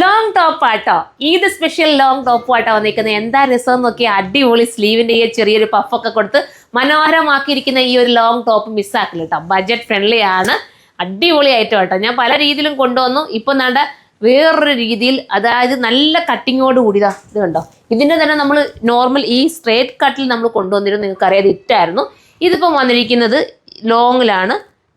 Long top ആട്ടോ. Eid special long top ആട്ടോ വന്നിരിക്കുന്നത്. എന്താ രസം നോക്കി, അടിപൊളി സ്ലീവിന്റെ ഈ ചെറിയൊരു പഫൊക്കെ കൊടുത്ത് മനോഹരമാക്കിയിരിക്കുന്ന ഈ ഒരു ലോങ് ടോപ്പ് മിസ്സാക്കില്ല കേട്ടോ. ബഡ്ജറ്റ് ഫ്രണ്ട്ലി ആണ്, അടിപൊളിയായിട്ട് കേട്ടോ. ഞാൻ പല രീതിയിലും കൊണ്ടുവന്നു. ഇപ്പൊ നാണ്ട വേറൊരു രീതിയിൽ, അതായത് നല്ല കട്ടിങ്ങോട് കൂടിയതാ. ഇത് കണ്ടോ, ഇതിന്റെ തന്നെ നമ്മൾ നോർമൽ ഈ സ്ട്രേറ്റ് കട്ടിൽ നമ്മൾ കൊണ്ടുവന്നിരുന്നു, നിങ്ങൾക്ക് അറിയാതെ ഇറ്റായിരുന്നു. ഇതിപ്പം വന്നിരിക്കുന്നത് ലോങ്ങിലാണ്.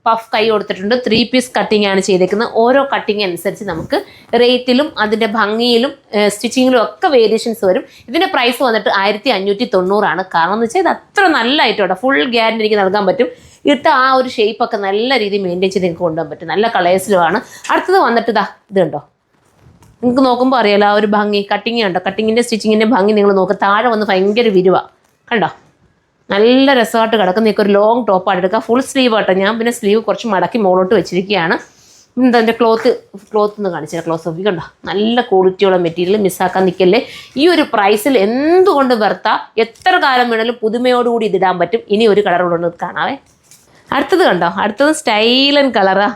പഫ് കൈ കൊടുത്തിട്ടുണ്ട്. 3 പീസ് കട്ടിങ് ആണ് ചെയ്തേക്കുന്നത്. ഓരോ കട്ടിങ് അനുസരിച്ച് നമുക്ക് റേറ്റിലും അതിൻ്റെ ഭംഗിയിലും സ്റ്റിച്ചിങ്ങിലും ഒക്കെ വേരിയേഷൻസ് വരും. ഇതിൻ്റെ പ്രൈസ് വന്നിട്ട് 1590 കാരണം എന്ന് വെച്ചാൽ ഇത് അത്ര നല്ലതായിട്ട് കേട്ടോ. ഫുൾ ഗ്യാരണ്ടി എനിക്ക് നൽകാൻ പറ്റും. ഇട്ട ആ ഒരു ഷേപ്പൊക്കെ നല്ല രീതിയിൽ മെയിൻറ്റെയിൻ ചെയ്ത് നിങ്ങൾക്ക് കൊണ്ടുപോകാൻ പറ്റും. നല്ല കളേഴ്സിലുമാണ്. അടുത്തത് വന്നിട്ട് ഇതാ, ഇത് കണ്ടോ, നിങ്ങൾക്ക് നോക്കുമ്പോൾ അറിയാലോ ആ ഒരു ഭംഗി. കട്ടിങ് കണ്ടോ, കട്ടിങ്ങിൻ്റെ സ്റ്റിച്ചിങ്ങിൻ്റെ ഭംഗി നിങ്ങൾ നോക്കുക. താഴെ വന്ന് ഭയങ്കര വിരുവ കണ്ടോ, നല്ല രസമായിട്ട് കിടക്കുന്ന ഒരു ലോങ് ടോപ്പായിട്ട് എടുക്കുക. ഫുൾ സ്ലീവ് ആട്ടോ. ഞാൻ പിന്നെ സ്ലീവ് കുറച്ച് മടക്കി മുകളോട്ട് വെച്ചിരിക്കുകയാണ്. എന്താ എൻ്റെ ക്ലോത്ത് ഒന്ന് കാണിച്ചാൽ ക്ലോത്ത് ഓഫ് കണ്ടോ, നല്ല ക്വാളിറ്റിയുള്ള മെറ്റീരിയൽ. മിസ്സാക്കാൻ നിൽക്കല്ലേ. ഈ ഒരു പ്രൈസിൽ എന്തുകൊണ്ട് വെർത്താ. എത്ര കാലം വേണമെങ്കിലും പുതുമയോടുകൂടി ഇതിടാൻ പറ്റും. ഇനി ഒരു കളർ കൊണ്ട് കാണാവേ. അടുത്തത് കണ്ടോ, അടുത്തത് സ്റ്റൈലൻ കളറാ.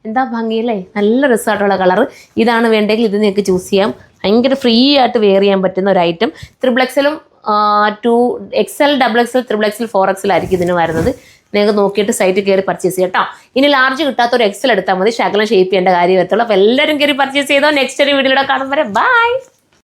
എന്താ ഭംഗിയല്ലേ, നല്ല രസമായിട്ടുള്ള കളർ. ഇതാണ് വേണ്ടെങ്കിൽ ഇത് നിങ്ങൾക്ക് ചൂസ് ചെയ്യാം. ഭയങ്കര ഫ്രീ ആയിട്ട് വെയർ ചെയ്യാൻ പറ്റുന്ന ഒരു item. 3XL 2XL, XXL, 3XL, 4XL ആയിരിക്കും ഇതിന് വരുന്നത്. നിങ്ങൾക്ക് നോക്കിയിട്ട് സൈറ്റിൽ കയറി പർച്ചേസ് ചെയ്യാം കേട്ടോ. ഇനി ലാർജ് കിട്ടാത്തൊരു XL എടുത്താൽ മതി. ശകലം ഷേപ്പ് ചെയ്യേണ്ട കാര്യം വരത്തുള്ളൂ. അപ്പോൾ എല്ലാവരും കയറി പർച്ചേസ് ചെയ്തോ. നെക്സ്റ്റ് ഒരു വീഡിയോയിലൂടെ കാണും വരെ ബൈ.